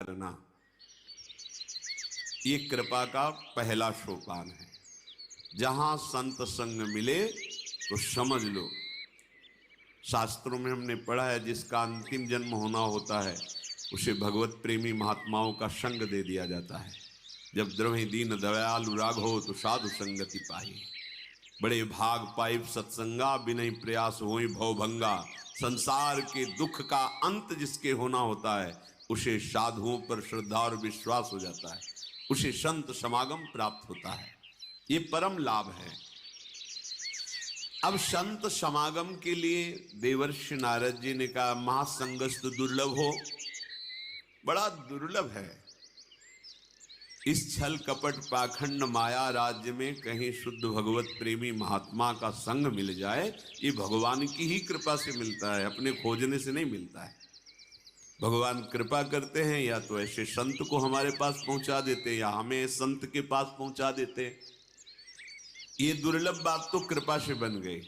करना, ये कृपा का पहला सोपान है। जहां संत संग मिले तो समझ लो, शास्त्रों में हमने पढ़ा है जिसका अंतिम जन्म होना होता है उसे भगवत प्रेमी महात्माओं का संग दे दिया जाता है। जब द्रवहि दीन दयालु राघो तो साधु संगति पाई। बड़े भाग पाइप सत्संगा, बिनय प्रयास होई भवभंगा। संसार के दुख का अंत जिसके होना होता है उसे साधुओं पर श्रद्धा और विश्वास हो जाता है, उसे संत समागम प्राप्त होता है। ये परम लाभ है। अब संत समागम के लिए देवर्षि नारद जी ने कहा महासंगस्त दुर्लभ हो, बड़ा दुर्लभ है। इस छल कपट पाखंड माया राज्य में कहीं शुद्ध भगवत प्रेमी महात्मा का संग मिल जाए, ये भगवान की ही कृपा से मिलता है, अपने खोजने से नहीं मिलता है। भगवान कृपा करते हैं या तो ऐसे संत को हमारे पास पहुंचा देते या हमें संत के पास पहुंचा देते। ये दुर्लभ बात तो कृपा से बन गई।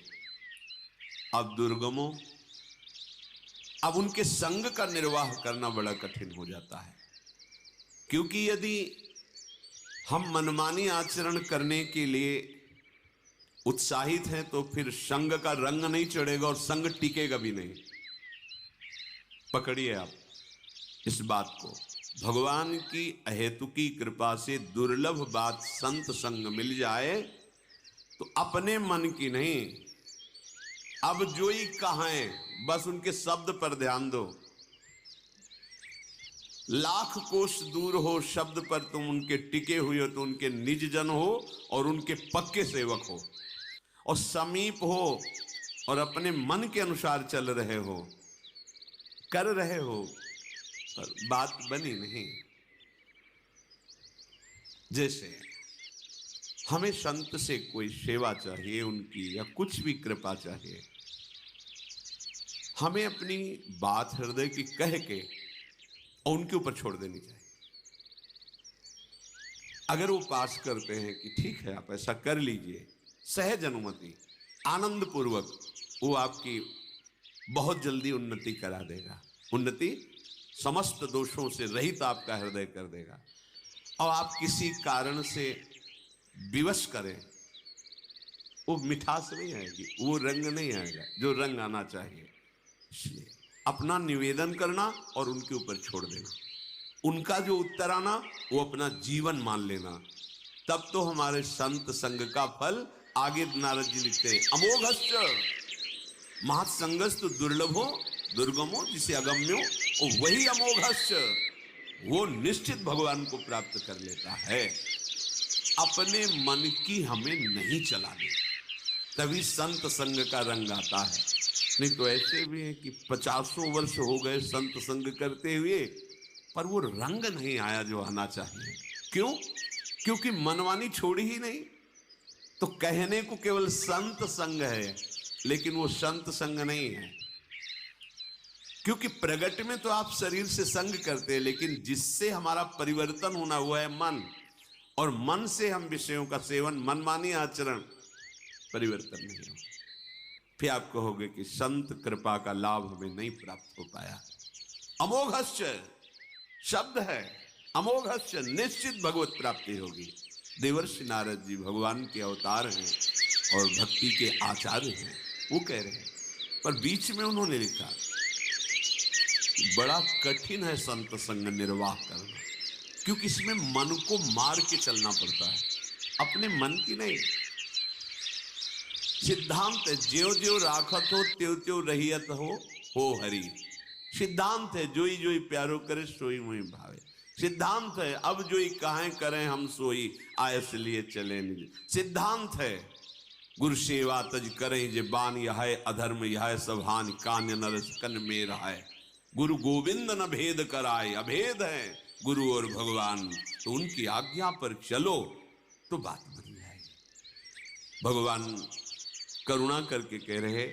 अब दुर्गमों, अब उनके संग का निर्वाह करना बड़ा कठिन हो जाता है, क्योंकि यदि हम मनमानी आचरण करने के लिए उत्साहित हैं तो फिर संग का रंग नहीं चढ़ेगा और संग टिकेगा भी नहीं। पकड़िए आप इस बात को। भगवान की अहेतुकी कृपा से दुर्लभ बात संत संग मिल जाए तो अपने मन की नहीं, अब जो ही कहें बस उनके शब्द पर ध्यान दो। लाख कोस दूर हो शब्द पर तुम उनके टिके हुए हो तो उनके निज जन हो और उनके पक्के सेवक हो, और समीप हो और अपने मन के अनुसार चल रहे हो, कर रहे हो, पर बात बनी नहीं। जैसे हमें संत से कोई सेवा चाहिए उनकी, या कुछ भी कृपा चाहिए, हमें अपनी बात हृदय की कह के और उनके ऊपर छोड़ देनी चाहिए। अगर वो पास करते हैं कि ठीक है आप ऐसा कर लीजिए, सहज अनुमति, आनंद पूर्वक, वो आपकी बहुत जल्दी उन्नति करा देगा। उन्नति समस्त दोषों से रहित आपका हृदय कर देगा। और आप किसी कारण से विवश करें, वो मिठास नहीं आएगी, वो रंग नहीं आएगा जो रंग आना चाहिए। इसलिए अपना निवेदन करना और उनके ऊपर छोड़ देना, उनका जो उत्तर आना वो अपना जीवन मान लेना, तब तो हमारे संत संग का फल। आगे नारद जी लिखते हैं अमोघश्च महासंगस्त दुर्लभो दुर्गमो, जिसे अगम्यो वही अमोघश्च, वो निश्चित भगवान को प्राप्त कर लेता है। अपने मन की हमें नहीं चलानी, तभी संत संग का रंग आता है। नहीं तो ऐसे भी है कि 50 वर्ष हो गए संत संग करते हुए, पर वो रंग नहीं आया जो आना चाहिए। क्यों? क्योंकि मनमानी छोड़ी ही नहीं। तो कहने को केवल संत संग है, लेकिन वो संत संग नहीं है। क्योंकि प्रगट में तो आप शरीर से संग करते हैं, लेकिन जिससे हमारा परिवर्तन होना हुआ है मन, और मन से हम विषयों का सेवन, मनमानी आचरण, परिवर्तन नहीं हो। फिर आप कहोगे कि संत कृपा का लाभ हमें नहीं प्राप्त हो पाया। अमोघश्च शब्द है, अमोघश्च, निश्चित भगवत प्राप्ति होगी। देवर्षि नारद जी भगवान के अवतार हैं और भक्ति के आचार्य हैं, वो कह रहे हैं। पर बीच में उन्होंने लिखा बड़ा कठिन है संत संग निर्वाह करना, क्योंकि इसमें मन को मार के चलना पड़ता है, अपने मन की नहीं। सिद्धांत है ज्यो ज्यो राखत हो त्यों त्यों रहियत हो हरि। सिद्धांत है जोई जोई प्यारो करे सोई मोई भावे। सिद्धांत है अब जोई काहे करें हम सोई, आयस लिए चले निज। सिद्धांत है गुरु सेवा तज करें जे बान यह अधर्म यह सब हानि, कान्य नर कन में रहाय। गुरु गोविंद न भेद कराए, अभेद है गुरु और भगवान, तो उनकी आज्ञा पर चलो तो बात बन जाएगी। भगवान करुणा करके कह रहे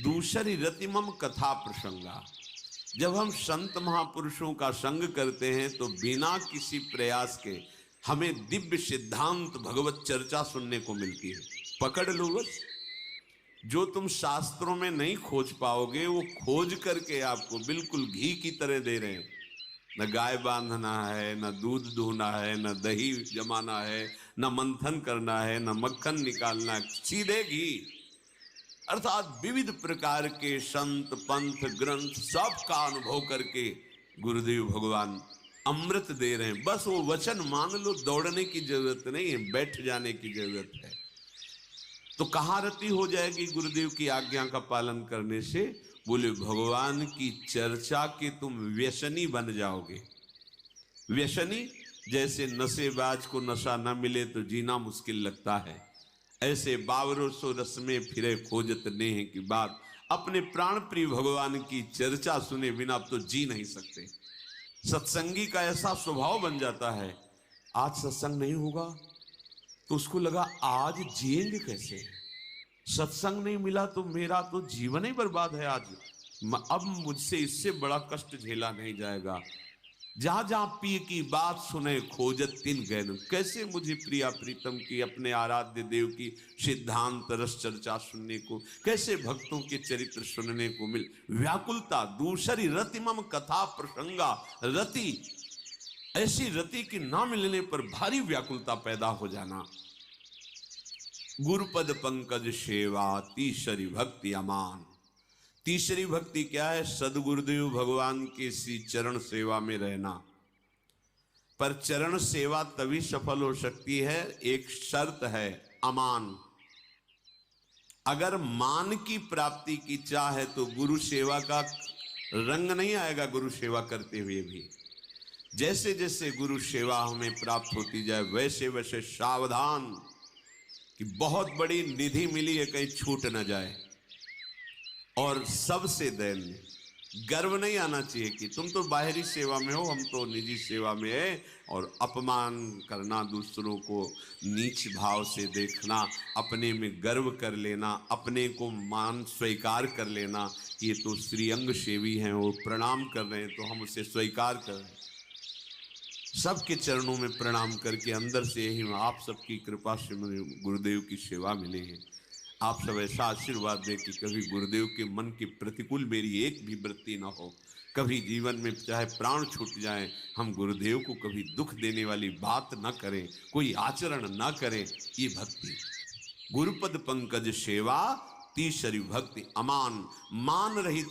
दूसरी रतिमम कथा प्रसंगा। जब हम संत महापुरुषों का संग करते हैं तो बिना किसी प्रयास के हमें दिव्य सिद्धांत भगवत चर्चा सुनने को मिलती है। पकड़ लो बस, जो तुम शास्त्रों में नहीं खोज पाओगे वो खोज करके आपको बिल्कुल घी की तरह दे रहे हैं। न गाय बांधना है, न दूध दूहना है, न दही जमाना है, न मंथन करना है, न मक्खन निकालना है, सीधे घी। अर्थात विविध प्रकार के संत पंथ ग्रंथ सबका अनुभव करके गुरुदेव भगवान अमृत दे रहे हैं। बस वो वचन मान लो, दौड़ने की जरूरत नहीं है, बैठ जाने की जरूरत है। तो कहाँ रति हो जाएगी गुरुदेव की आज्ञा का पालन करने से? बोले भगवान की चर्चा के तुम व्यसनी बन जाओगे। व्यसनी, जैसे नशेबाज को नशा न मिले तो जीना मुश्किल लगता है, ऐसे बावरों सो रस में फिरे खोजत नेह की बात। अपने प्राण प्रिय भगवान की चर्चा सुने बिना अब तो जी नहीं सकते। सत्संगी का ऐसा स्वभाव बन जाता है, आज सत्संग नहीं होगा तो उसको लगा आज जिएंगे कैसे, सत्संग नहीं मिला तो मेरा तो जीवन ही बर्बाद है आज, अब मुझसे इससे बड़ा कष्ट झेला नहीं जाएगा। जहां जहां पी की बात सुने खोजत तिन गैन। कैसे मुझे प्रिया प्रीतम की, अपने आराध्य देव की सिद्धांत रस चर्चा सुनने को, कैसे भक्तों के चरित्र सुनने को मिल। व्याकुलता दूसरी रति मम कथा प्रसंगा। रति, ऐसी रति की ना मिलने पर भारी व्याकुलता पैदा हो जाना। गुरुपद पंकज सेवा तीसरी भक्ति अमान। तीसरी भक्ति क्या है? सदगुरुदेव भगवान के श्री चरण सेवा में रहना। पर चरण सेवा तभी सफल हो सकती है, एक शर्त है, अमान। अगर मान की प्राप्ति की चाह है तो गुरु सेवा का रंग नहीं आएगा। गुरु सेवा करते हुए भी जैसे जैसे गुरु सेवा हमें प्राप्त होती जाए वैसे वैसे सावधान कि बहुत बड़ी निधि मिली है, कहीं छूट न जाए। और सबसे दैन्य, गर्व नहीं आना चाहिए कि तुम तो बाहरी सेवा में हो, हम तो निजी सेवा में है। और अपमान करना, दूसरों को नीच भाव से देखना, अपने में गर्व कर लेना, अपने को मान स्वीकार कर लेना कि ये तो श्रीअंग सेवी हैं, वो प्रणाम कर रहे हैं तो हम उसे स्वीकार कर रहे हैं। सबके चरणों में प्रणाम करके अंदर से यही आप सबकी कृपा से मुझे गुरुदेव की सेवा मिली है। आप सब ऐसा आशीर्वाद दें कि कभी गुरुदेव के मन के प्रतिकूल मेरी एक भी वृत्ति न हो। कभी जीवन में चाहे प्राण छूट जाए, हम गुरुदेव को कभी दुख देने वाली बात न करें, कोई आचरण न करें। ये भक्ति गुरुपद पंकज सेवा तीसरी भक्ति अमान। मान रहित